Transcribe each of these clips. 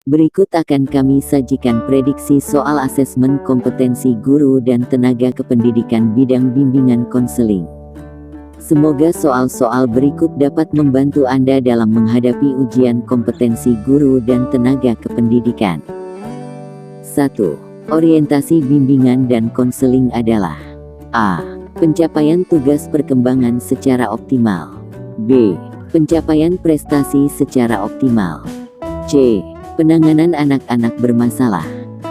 Berikut akan kami sajikan prediksi soal asesmen kompetensi guru dan tenaga kependidikan bidang bimbingan konseling. Semoga soal-soal berikut dapat membantu Anda dalam menghadapi ujian kompetensi guru dan tenaga kependidikan. 1. Orientasi bimbingan dan konseling adalah: A. Pencapaian tugas perkembangan secara optimal. B. Pencapaian prestasi secara optimal. C. Penanganan anak-anak bermasalah.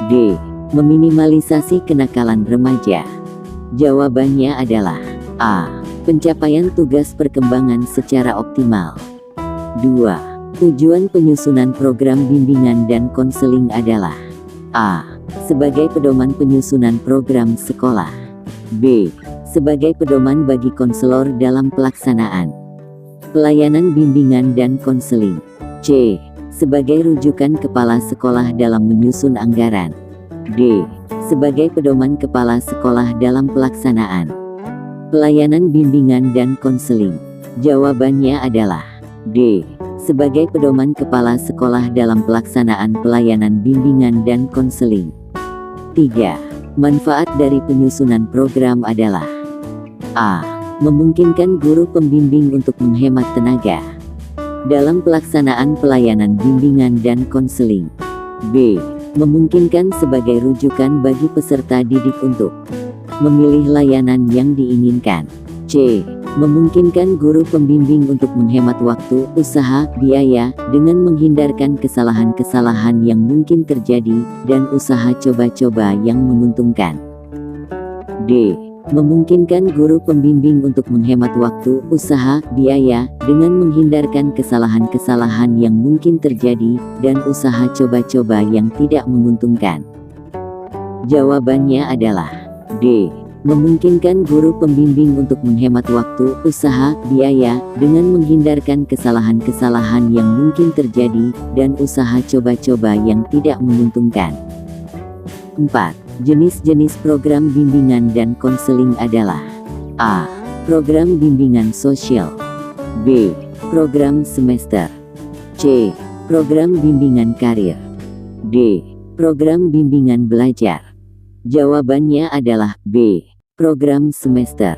D. Meminimalisasi kenakalan remaja. Jawabannya adalah A. Pencapaian tugas perkembangan secara optimal. 2. Tujuan penyusunan program bimbingan dan konseling adalah: A. Sebagai pedoman penyusunan program sekolah. B. Sebagai pedoman bagi konselor dalam pelaksanaan pelayanan bimbingan dan konseling. C. Sebagai rujukan kepala sekolah dalam menyusun anggaran. D. Sebagai pedoman kepala sekolah dalam pelaksanaan pelayanan bimbingan dan konseling. Jawabannya adalah D. Sebagai pedoman kepala sekolah dalam pelaksanaan pelayanan bimbingan dan konseling. 3. Manfaat dari penyusunan program adalah: A. Memungkinkan guru pembimbing untuk menghemat tenaga dalam pelaksanaan pelayanan bimbingan dan konseling. B. Memungkinkan sebagai rujukan bagi peserta didik untuk memilih layanan yang diinginkan. C. Memungkinkan guru pembimbing untuk menghemat waktu, usaha, biaya, dengan menghindarkan kesalahan-kesalahan yang mungkin terjadi, dan usaha coba-coba yang menguntungkan. D. Memungkinkan guru pembimbing untuk menghemat waktu, usaha, biaya, dengan menghindarkan kesalahan-kesalahan yang mungkin terjadi, dan usaha coba-coba yang tidak menguntungkan. Jawabannya adalah D. Memungkinkan guru pembimbing untuk menghemat waktu, usaha, biaya, dengan menghindarkan kesalahan-kesalahan yang mungkin terjadi, dan usaha coba-coba yang tidak menguntungkan. 4. Jenis-jenis program bimbingan dan konseling adalah: A. Program bimbingan sosial. B. Program semester. C. Program bimbingan karir. D. Program bimbingan belajar. Jawabannya adalah B. Program semester.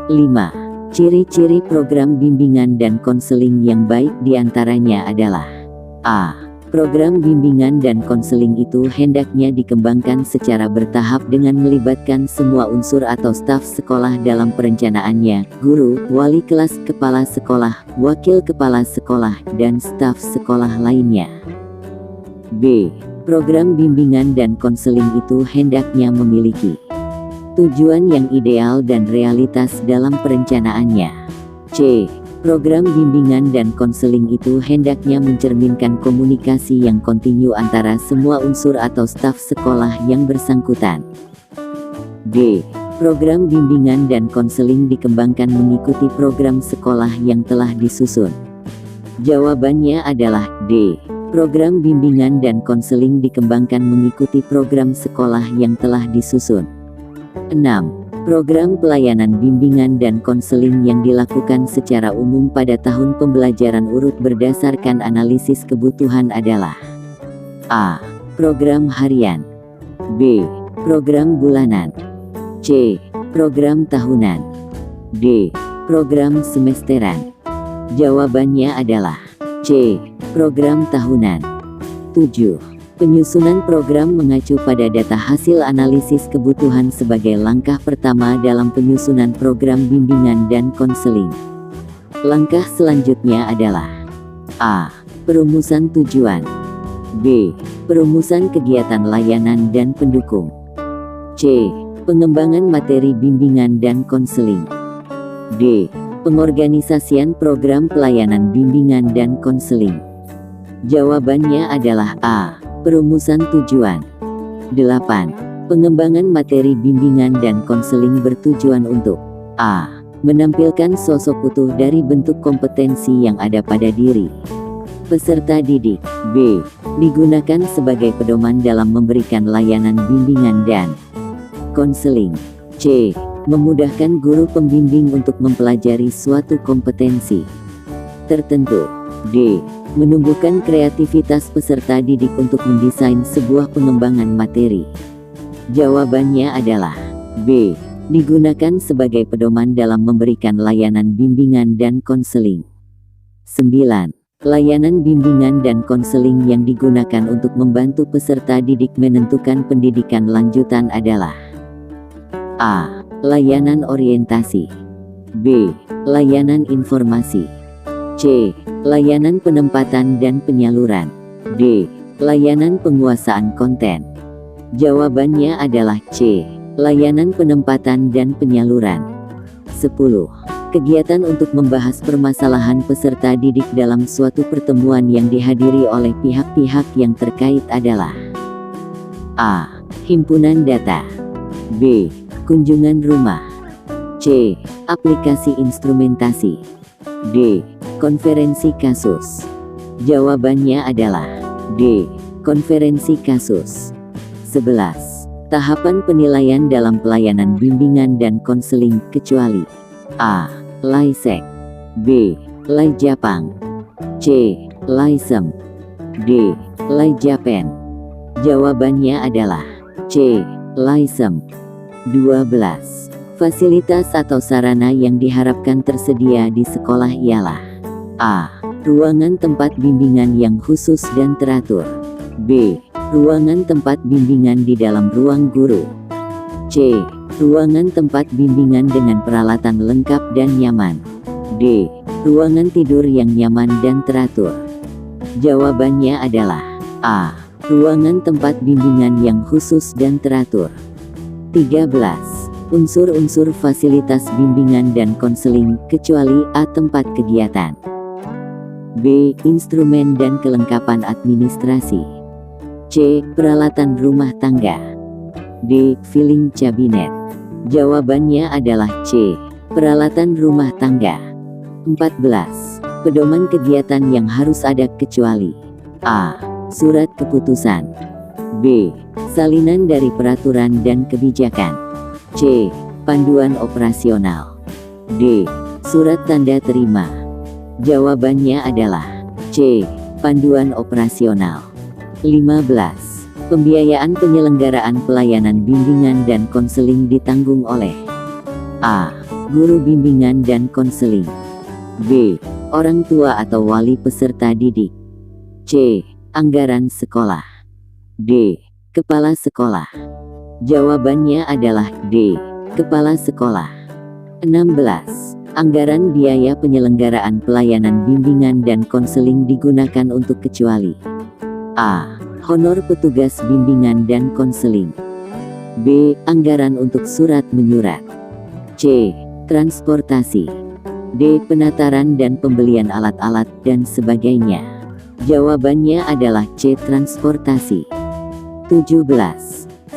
5. Ciri-ciri program bimbingan dan konseling yang baik diantaranya adalah: A. Program bimbingan dan konseling itu hendaknya dikembangkan secara bertahap dengan melibatkan semua unsur atau staf sekolah dalam perencanaannya: guru, wali kelas, kepala sekolah, wakil kepala sekolah, dan staf sekolah lainnya. B. Program bimbingan dan konseling itu hendaknya memiliki tujuan yang ideal dan realitas dalam perencanaannya. C. Program bimbingan dan konseling itu hendaknya mencerminkan komunikasi yang kontinu antara semua unsur atau staf sekolah yang bersangkutan. D. Program bimbingan dan konseling dikembangkan mengikuti program sekolah yang telah disusun. Jawabannya adalah D. Program bimbingan dan konseling dikembangkan mengikuti program sekolah yang telah disusun. 6. Program pelayanan bimbingan dan konseling yang dilakukan secara umum pada tahun pembelajaran urut berdasarkan analisis kebutuhan adalah: A. Program harian. B. Program bulanan. C. Program tahunan. D. Program semesteran. Jawabannya adalah C. Program tahunan. 7. Penyusunan program mengacu pada data hasil analisis kebutuhan sebagai langkah pertama dalam penyusunan program bimbingan dan konseling. Langkah selanjutnya adalah: A. Perumusan tujuan. B. Perumusan kegiatan layanan dan pendukung. C. Pengembangan materi bimbingan dan konseling. D. Pengorganisasian program pelayanan bimbingan dan konseling. Jawabannya adalah A. Perumusan tujuan. 8. Pengembangan materi bimbingan dan konseling bertujuan untuk: A. Menampilkan sosok utuh dari bentuk kompetensi yang ada pada diri peserta didik. B. Digunakan sebagai pedoman dalam memberikan layanan bimbingan dan konseling. C. Memudahkan guru pembimbing untuk mempelajari suatu kompetensi tertentu. D. Menumbuhkan kreativitas peserta didik untuk mendesain sebuah pengembangan materi. Jawabannya adalah B. Digunakan sebagai pedoman dalam memberikan layanan bimbingan dan konseling. 9. Layanan bimbingan dan konseling yang digunakan untuk membantu peserta didik menentukan pendidikan lanjutan adalah A. Layanan orientasi, B. Layanan informasi, C. Layanan penempatan dan penyaluran, D. Layanan penguasaan konten. Jawabannya adalah C. Layanan penempatan dan penyaluran. 10. Kegiatan untuk membahas permasalahan peserta didik dalam suatu pertemuan yang dihadiri oleh pihak-pihak yang terkait adalah A. Himpunan data, B. Kunjungan rumah, C. Aplikasi instrumentasi, D. Konferensi kasus. Jawabannya adalah D. Konferensi kasus. 11. Tahapan penilaian dalam pelayanan bimbingan dan konseling kecuali A. Laisek, B. Laijapang, C. Laisem, D. Laijapen. Jawabannya adalah C. Laisem. 12. Fasilitas atau sarana yang diharapkan tersedia di sekolah ialah A. Ruangan tempat bimbingan yang khusus dan teratur, B. Ruangan tempat bimbingan di dalam ruang guru, C. Ruangan tempat bimbingan dengan peralatan lengkap dan nyaman, D. Ruangan tidur yang nyaman dan teratur. Jawabannya adalah A. Ruangan tempat bimbingan yang khusus dan teratur. 13. Unsur-unsur fasilitas bimbingan dan konseling kecuali A. Tempat kegiatan, B. Instrumen dan kelengkapan administrasi, C. Peralatan rumah tangga, D. Filing cabinet. Jawabannya adalah C. Peralatan rumah tangga. 14. Pedoman kegiatan yang harus ada kecuali A. Surat keputusan, B. Salinan dari peraturan dan kebijakan, C. Panduan operasional, D. Surat tanda terima. Jawabannya adalah C. Panduan operasional. 15. Pembiayaan penyelenggaraan pelayanan bimbingan dan konseling ditanggung oleh A. Guru bimbingan dan konseling, B. Orang tua atau wali peserta didik, C. Anggaran sekolah, D. Kepala sekolah. Jawabannya adalah D. Kepala sekolah. 16. Anggaran biaya penyelenggaraan pelayanan bimbingan dan konseling digunakan untuk kecuali A. Honor petugas bimbingan dan konseling, B. Anggaran untuk surat menyurat, C. Transportasi, D. Penataran dan pembelian alat-alat dan sebagainya. Jawabannya adalah C. Transportasi. 17.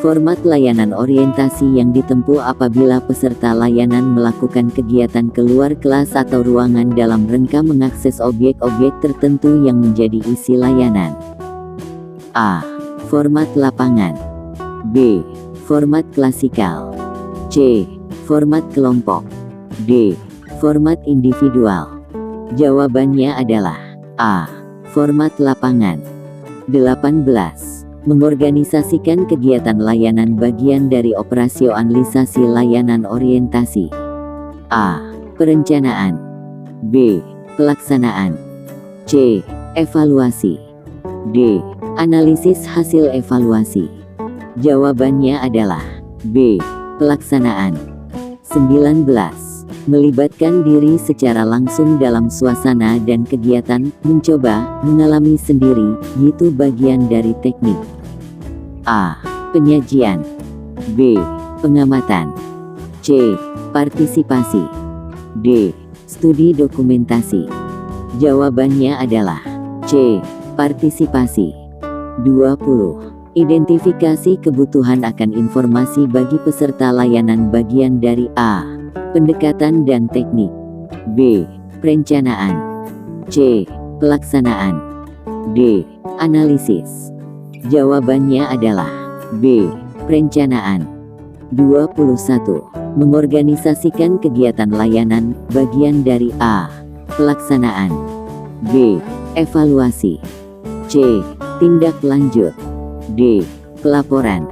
Format layanan orientasi yang ditempuh apabila peserta layanan melakukan kegiatan keluar kelas atau ruangan dalam rangka mengakses objek-objek tertentu yang menjadi isi layanan. A. Format lapangan, B. Format klasikal, C. Format kelompok, D. Format individual. Jawabannya adalah A. Format lapangan. 18. Mengorganisasikan kegiatan layanan bagian dari operasionalisasi layanan orientasi. A. Perencanaan, B. Pelaksanaan, C. Evaluasi, D. Analisis hasil evaluasi. Jawabannya adalah B. Pelaksanaan. 19. Melibatkan diri secara langsung dalam suasana dan kegiatan, mencoba, mengalami sendiri, itu bagian dari teknik. A. Penyajian, B. Pengamatan, C. Partisipasi, D. Studi dokumentasi. Jawabannya adalah C. Partisipasi. 20. Identifikasi kebutuhan akan informasi bagi peserta layanan bagian dari A. Pendekatan dan teknik, B. Perencanaan, C. Pelaksanaan, D. Analisis. Jawabannya adalah B. Perencanaan. 21. Mengorganisasikan kegiatan layanan bagian dari A. Pelaksanaan, B. Evaluasi. C. Tindak lanjut. D. Pelaporan.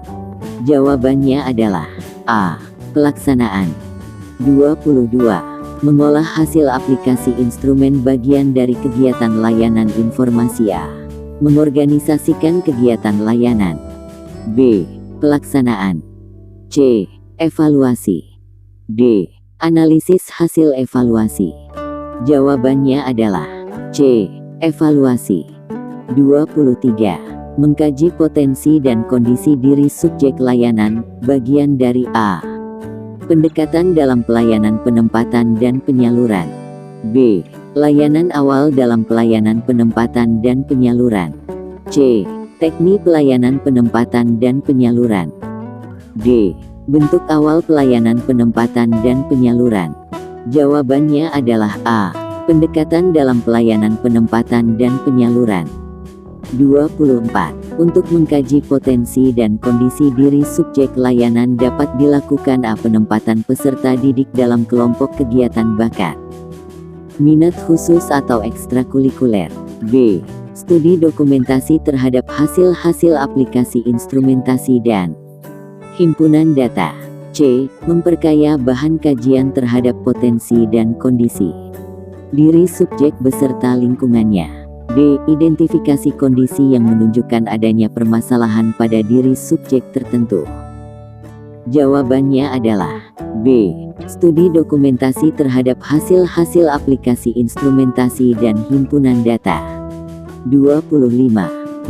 Jawabannya adalah A. Pelaksanaan. 22. Mengolah hasil aplikasi instrumen bagian dari kegiatan layanan informasi. A. Mengorganisasikan kegiatan layanan. B. Pelaksanaan. C. Evaluasi. D. Analisis hasil evaluasi. Jawabannya adalah C. Evaluasi. 23. Mengkaji potensi dan kondisi diri subjek layanan, bagian dari A. Pendekatan dalam pelayanan penempatan dan penyaluran. B. Layanan awal dalam pelayanan penempatan dan penyaluran. C. Teknik pelayanan penempatan dan penyaluran. D. Bentuk awal pelayanan penempatan dan penyaluran. Jawabannya adalah A. Pendekatan dalam pelayanan penempatan dan penyaluran. 24. Untuk mengkaji potensi dan kondisi diri subjek layanan dapat dilakukan A. Penempatan peserta didik dalam kelompok kegiatan bakat, minat khusus atau ekstrakurikuler. B. Studi dokumentasi terhadap hasil-hasil aplikasi instrumentasi dan himpunan data. C. Memperkaya bahan kajian terhadap potensi dan kondisi diri subjek beserta lingkungannya. D. Identifikasi kondisi yang menunjukkan adanya permasalahan pada diri subjek tertentu. Jawabannya adalah B. Studi dokumentasi terhadap hasil-hasil aplikasi instrumentasi dan himpunan data. 25.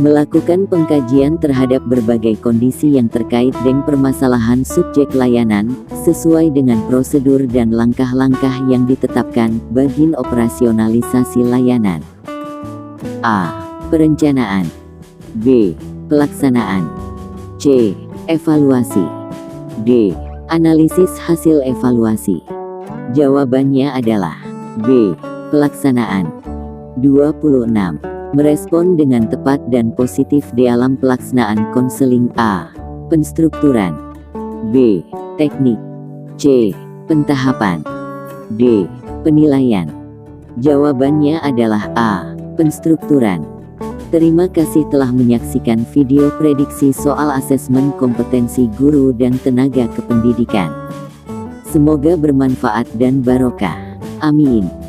Melakukan pengkajian terhadap berbagai kondisi yang terkait dengan permasalahan subjek layanan, sesuai dengan prosedur dan langkah-langkah yang ditetapkan, bagi operasionalisasi layanan. A. Perencanaan. B. Pelaksanaan. C. Evaluasi. D. Analisis hasil evaluasi. Jawabannya adalah B. Pelaksanaan. 26. Merespon dengan tepat dan positif dalam pelaksanaan konseling. A. Penstrukturan. B. Teknik. C. Pentahapan. D. Penilaian. Jawabannya adalah A. Penstrukturan. Terima kasih telah menyaksikan video prediksi soal asesmen kompetensi guru dan tenaga kependidikan. Semoga bermanfaat dan barokah. Amin.